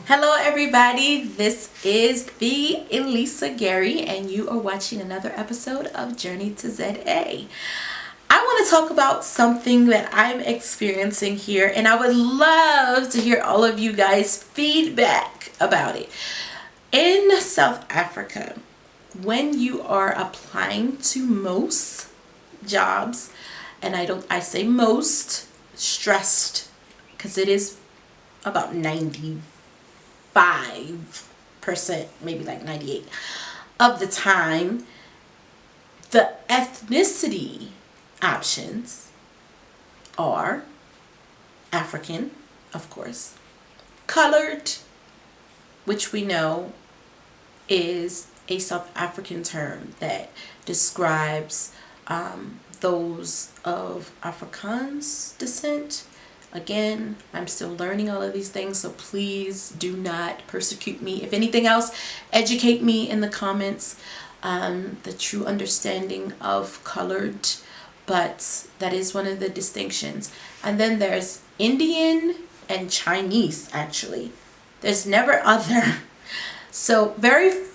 Hello everybody, this is the Elisa Gary and you are watching another episode of Journey to ZA. I want to talk about something that I'm experiencing here and I would love to hear all of you guys' feedback about it. In South Africa, when you are applying to most jobs, and I say most, stressed, because it is about 95%, maybe like 98 of the time, the ethnicity options are African, of course, colored, which we know is a South African term that describes those of Afrikaans descent. Again, I'm still learning all of these things, so please do not persecute me. If anything else, educate me in the comments, the true understanding of colored, but that is one of the distinctions. And then there's Indian and Chinese, actually. There's never other. So very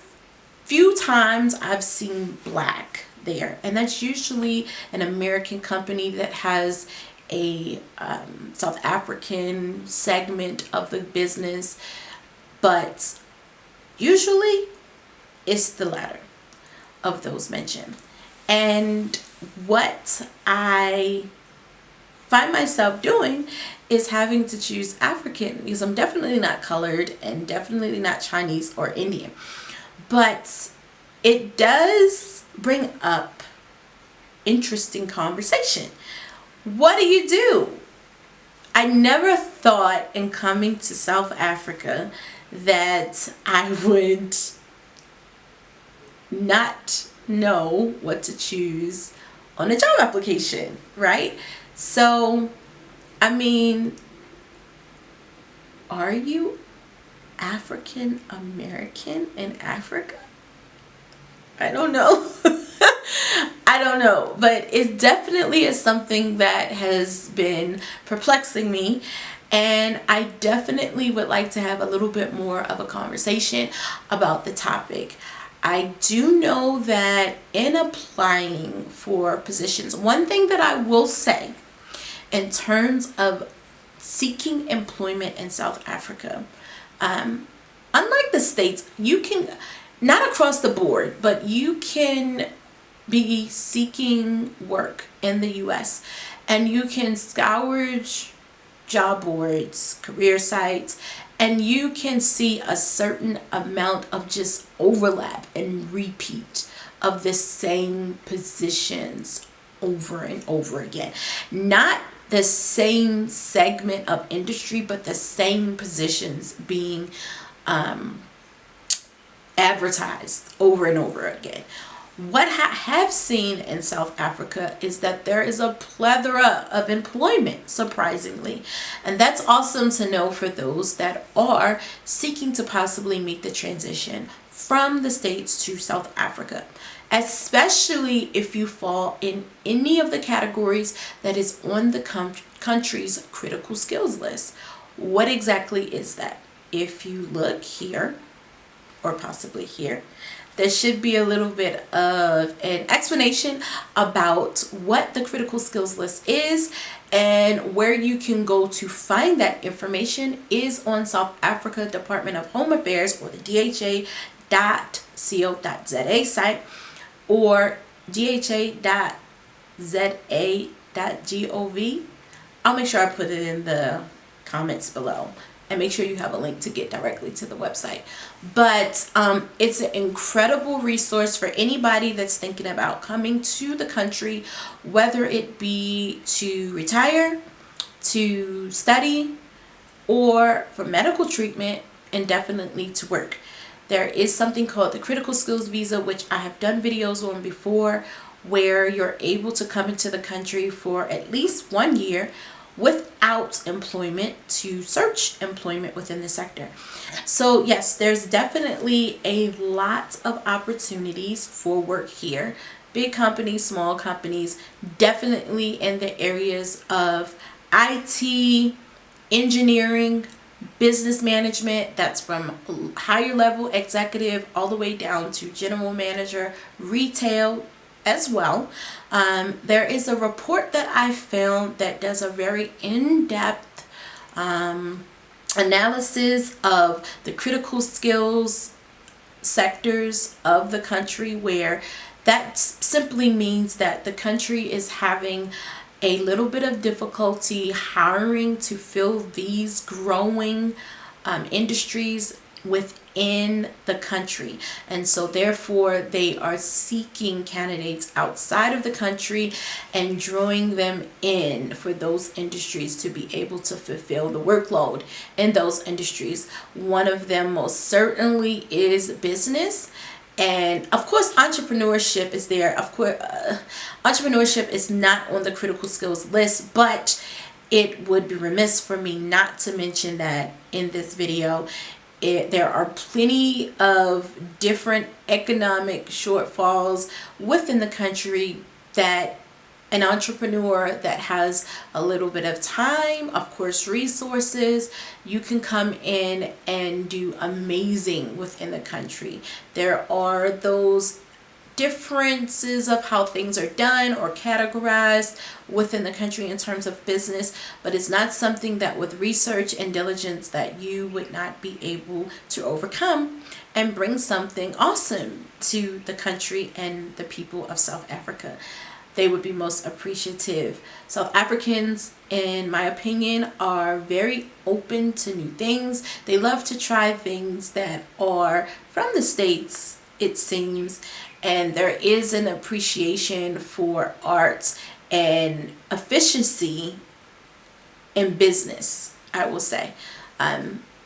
few times I've seen black there, and that's usually an American company that has a South African segment of the business, but usually it's the latter of those mentioned. And what I find myself doing is having to choose African, because I'm definitely not colored and definitely not Chinese or Indian. But it does bring up interesting conversation. What do you do? I never thought in coming to South Africa that I would not know what to choose on a job application, right? So, I mean, are you African American in Africa? I don't know. I don't know, but it definitely is something that has been perplexing me, and I definitely would like to have a little bit more of a conversation about the topic. I do know that in applying for positions, one thing that I will say in terms of seeking employment in South Africa, unlike the States, you can, not across the board, but you can be seeking work in the US and you can scour job boards, career sites, and you can see a certain amount of just overlap and repeat of the same positions over and over again. Not the same segment of industry, but the same positions being advertised over and over again. What I have seen in South Africa is that there is a plethora of employment, surprisingly. And that's awesome to know for those that are seeking to possibly make the transition from the States to South Africa, especially if you fall in any of the categories that is on the country's critical skills list. What exactly is that? If you look here, or possibly here, there should be a little bit of an explanation about what the critical skills list is, and where you can go to find that information is on South Africa Department of Home Affairs, or the dha.co.za site, or dha.za.gov. I'll make sure I put it in the comments below, and make sure you have a link to get directly to the website. But it's an incredible resource for anybody that's thinking about coming to the country, whether it be to retire, to study, or for medical treatment, and definitely to work. There is something called the Critical Skills Visa, which I have done videos on before, where you're able to come into the country for at least 1 year without employment to search employment within the sector. So yes, there's definitely a lot of opportunities for work here. Big companies, small companies, definitely in the areas of IT, engineering, business management, that's from higher level executive all the way down to general manager, retail as well. There is a report that I found that does a very in-depth analysis of the critical skills sectors of the country, where that simply means that the country is having a little bit of difficulty hiring to fill these growing industries within the country. And so therefore they are seeking candidates outside of the country and drawing them in for those industries to be able to fulfill the workload in those industries. One of them most certainly is business. And of course, entrepreneurship is there. Of course, entrepreneurship is not on the critical skills list, but it would be remiss for me not to mention that in this video. There are plenty of different economic shortfalls within the country that an entrepreneur that has a little bit of time, of course, resources, you can come in and do amazing within the country. There are those differences of how things are done or categorized within the country in terms of business, but it's not something that with research and diligence that you would not be able to overcome and bring something awesome to the country and the people of South Africa. They would be most appreciative. South Africans, in my opinion, are very open to new things. They love to try things that are from the States, it seems, and there is an appreciation for arts and efficiency in business, I will say.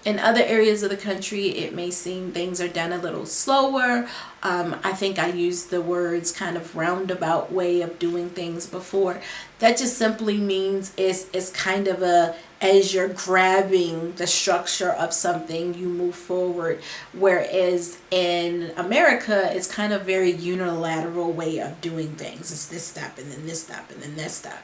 In other areas of the country, it may seem things are done a little slower. I think I used the words kind of roundabout way of doing things before. That just simply means it's kind of as you're grabbing the structure of something, you move forward. Whereas in America, it's kind of very unilateral way of doing things. It's this step and then this step and then this step.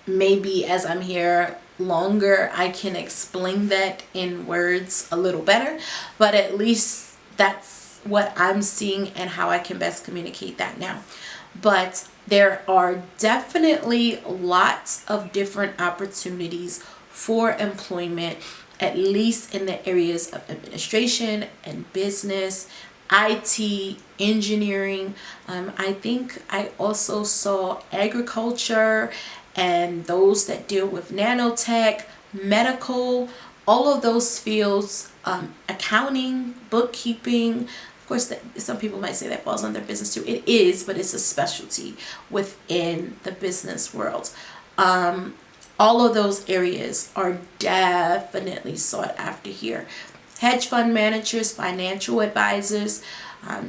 Maybe as I'm here longer, I can explain that in words a little better, but at least that's what I'm seeing and how I can best communicate that now. But there are definitely lots of different opportunities for employment, at least in the areas of administration and business, IT, engineering. I think I also saw agriculture and those that deal with nanotech, medical, all of those fields, accounting, bookkeeping. Of course, some people might say that falls under business too. It is, but it's a specialty within the business world. All of those areas are definitely sought after here. Hedge fund managers, financial advisors,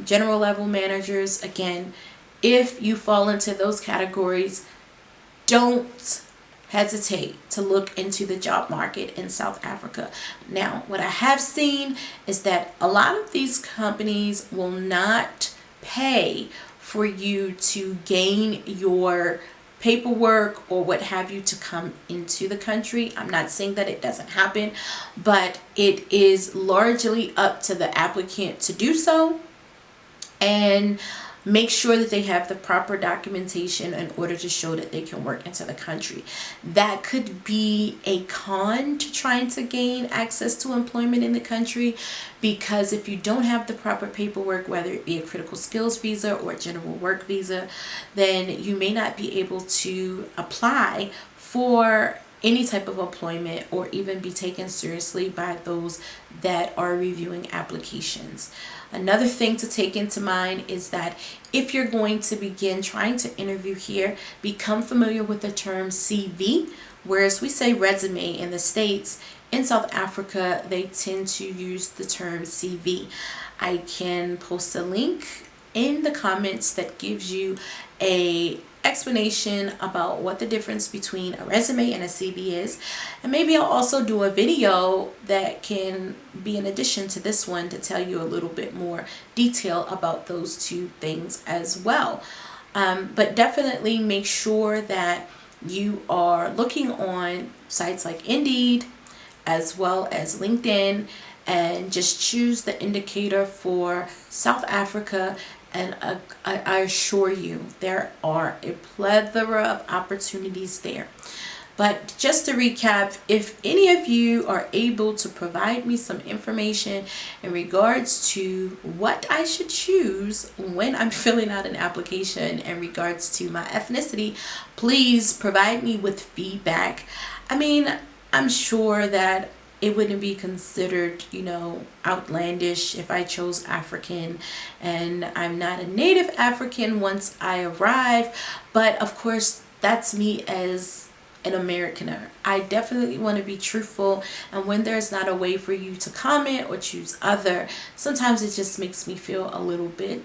general level managers. Again, if you fall into those categories, don't hesitate to look into the job market in South Africa. Now, what I have seen is that a lot of these companies will not pay for you to gain your paperwork or what have you to come into the country. I'm not saying that it doesn't happen, but it is largely up to the applicant to do so and make sure that they have the proper documentation in order to show that they can work into the country. That could be a con to trying to gain access to employment in the country, because if you don't have the proper paperwork, whether it be a critical skills visa or a general work visa, then you may not be able to apply for any type of employment or even be taken seriously by those that are reviewing applications. Another thing to take into mind is that if you're going to begin trying to interview here, become familiar with the term CV, whereas we say resume in the States. In South Africa, they tend to use the term CV. I can post a link in the comments that gives you a explanation about what the difference between a resume and a CV is, and maybe I'll also do a video that can be in addition to this one to tell you a little bit more detail about those two things as well. But definitely make sure that you are looking on sites like Indeed, as well as LinkedIn, and just choose the indicator for South Africa. And I assure you, there are a plethora of opportunities there. But just to recap, if any of you are able to provide me some information in regards to what I should choose when I'm filling out an application in regards to my ethnicity, please provide me with feedback. I mean, I'm sure that it wouldn't be considered, outlandish if I chose African, and I'm not a native African once I arrive. But of course, that's me as an Americaner. I definitely want to be truthful, and when there's not a way for you to comment or choose other, sometimes it just makes me feel a little bit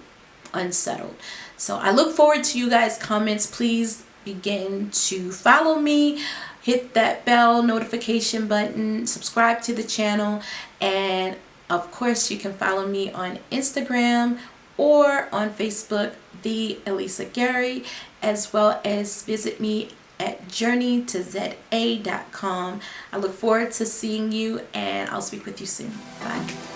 unsettled. So I look forward to you guys' comments. Please begin to follow me, hit that bell notification button, subscribe to the channel, and of course you can follow me on Instagram or on Facebook, the Elisa Gary, as well as visit me at journeytoza.com. I look forward to seeing you, and I'll speak with you soon. Bye.